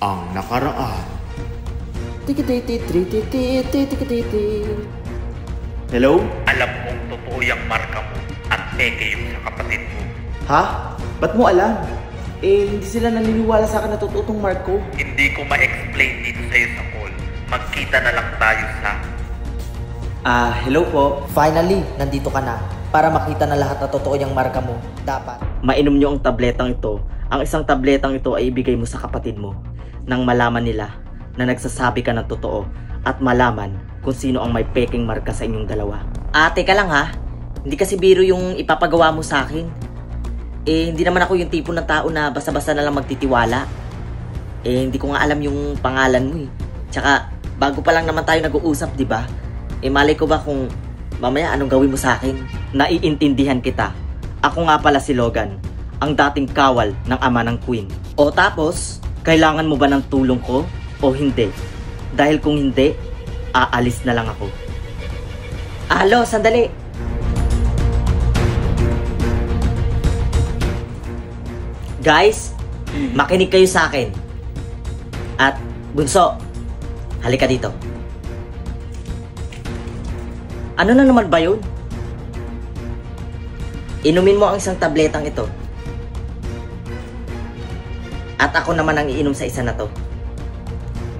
ang nakaraan. Hello? Alam mong totoo yung marka mo at peke yung sa kapatid mo. Ha? Ba't mo alam? Hindi sila naniniwala sa akin na totoo tong mark ko. Hindi ko ma-explain dito sa'yo sa call. Magkita na lang tayo sa... Hello po. Finally, nandito ka na para makita na lahat na totoo yung marka mo. Dapat mainom nyo ang tabletang ito. Ang isang tabletang ito ay ibigay mo sa kapatid mo nang malaman nila na nagsasabi ka ng totoo at malaman kung sino ang may peking marka sa inyong dalawa. Teka lang ha. Hindi kasi biro yung ipapagawa mo sa akin. Hindi naman ako yung tipo ng tao na basta-basta na lang magtitiwala. Hindi ko nga alam yung pangalan mo eh. Tsaka, bago pa lang naman tayo nag-uusap, di ba? Malay ko ba kung mamaya anong gawin mo sa akin? Naiintindihan kita. Ako nga pala si Logan, ang dating kawal ng ama ng Queen. O tapos, Kailangan mo ba ng tulong ko o hindi? Dahil kung hindi, aalis na lang ako. alo, sandali. Guys, makinig kayo sa akin. At, Bunso, halika dito. Ano na naman ba yun? Inumin mo ang isang tabletang ito. At ako naman ang iinom sa isa na to.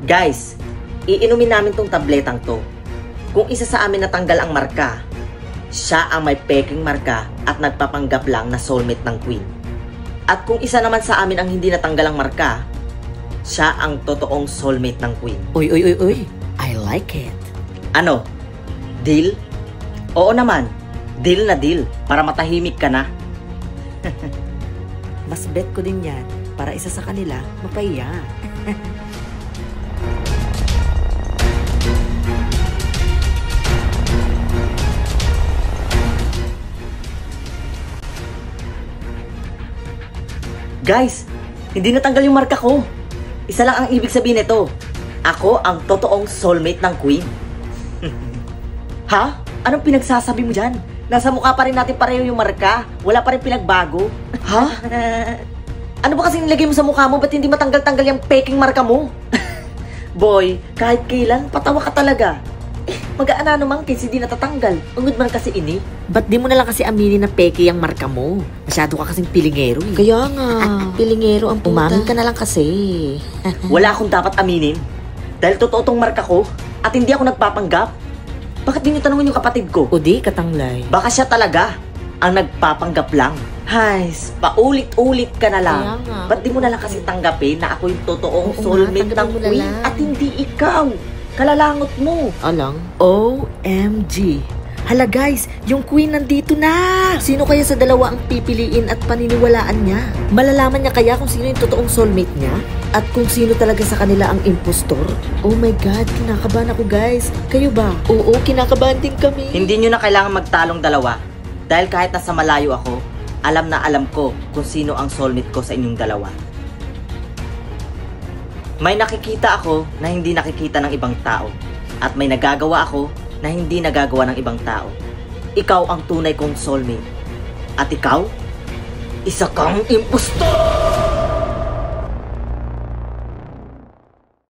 Guys, iinumin namin tong tabletang to. Kung isa sa amin natanggal ang marka, siya ang may peking marka at nagpapanggap lang na soulmate ng Queen. At kung isa naman sa amin ang hindi natanggal ang marka, siya ang totoong soulmate ng Queen. Uy, I like it. Ano? Deal? Oo naman. Deal na deal. Para matahimik ka na. Mas bet ko din yan para isa sa kanila mapaiya. Guys, hindi natanggal yung marka ko. Isa lang ang ibig sabihin nito. Ako ang totoong soulmate ng Queen. Ha? Anong pinagsasabi mo dyan? Nasa mukha pa rin natin pareho yung marka. Wala pa rin pinagbago. Ha? Ano ba kasing nilagay mo sa mukha mo? Ba't hindi matanggal-tanggal yung peking marka mo? Boy, kahit kailan, patawa ka talaga. Mag-aana naman kasi di natatanggal. Ungod man kasi ini. Ba't di mo na lang kasi aminin na peke yung marka mo? Masyado ka kasing pilingero eh. Kaya nga. Pilingero ang puta. Umamin ka na lang kasi. Wala akong dapat aminin. Dahil totoo tong marka ko at hindi ako nagpapanggap. Bakit di niyo tanungin yung kapatid ko? O di, katanglay. Baka siya talaga ang nagpapanggap lang. Hays, paulit-ulit ka na lang. Kaya nga. Ba't di mo na lang kasi tanggapin na ako yung totoong Oo soulmate nga, ng tanggapin mo na Queen lang. at hindi ikaw? Kalalangot mo. Alang? OMG. Hala guys, yung Queen nandito na! Sino kaya sa dalawa ang pipiliin at paniniwalaan niya? Malalaman niya kaya kung sino yung totoong soulmate niya? At kung sino talaga sa kanila ang impostor? Oh my God, kinakabahan ako guys. Kayo ba? Oo, kinakabahan din kami. Hindi nyo na kailangan magtalong dalawa. Dahil kahit nasa malayo ako, alam na alam ko kung sino ang soulmate ko sa inyong dalawa. May nakikita ako na hindi nakikita ng ibang tao. At may nagagawa ako na hindi nagagawa ng ibang tao. Ikaw ang tunay kong soulmate. At ikaw, isa kang impostor!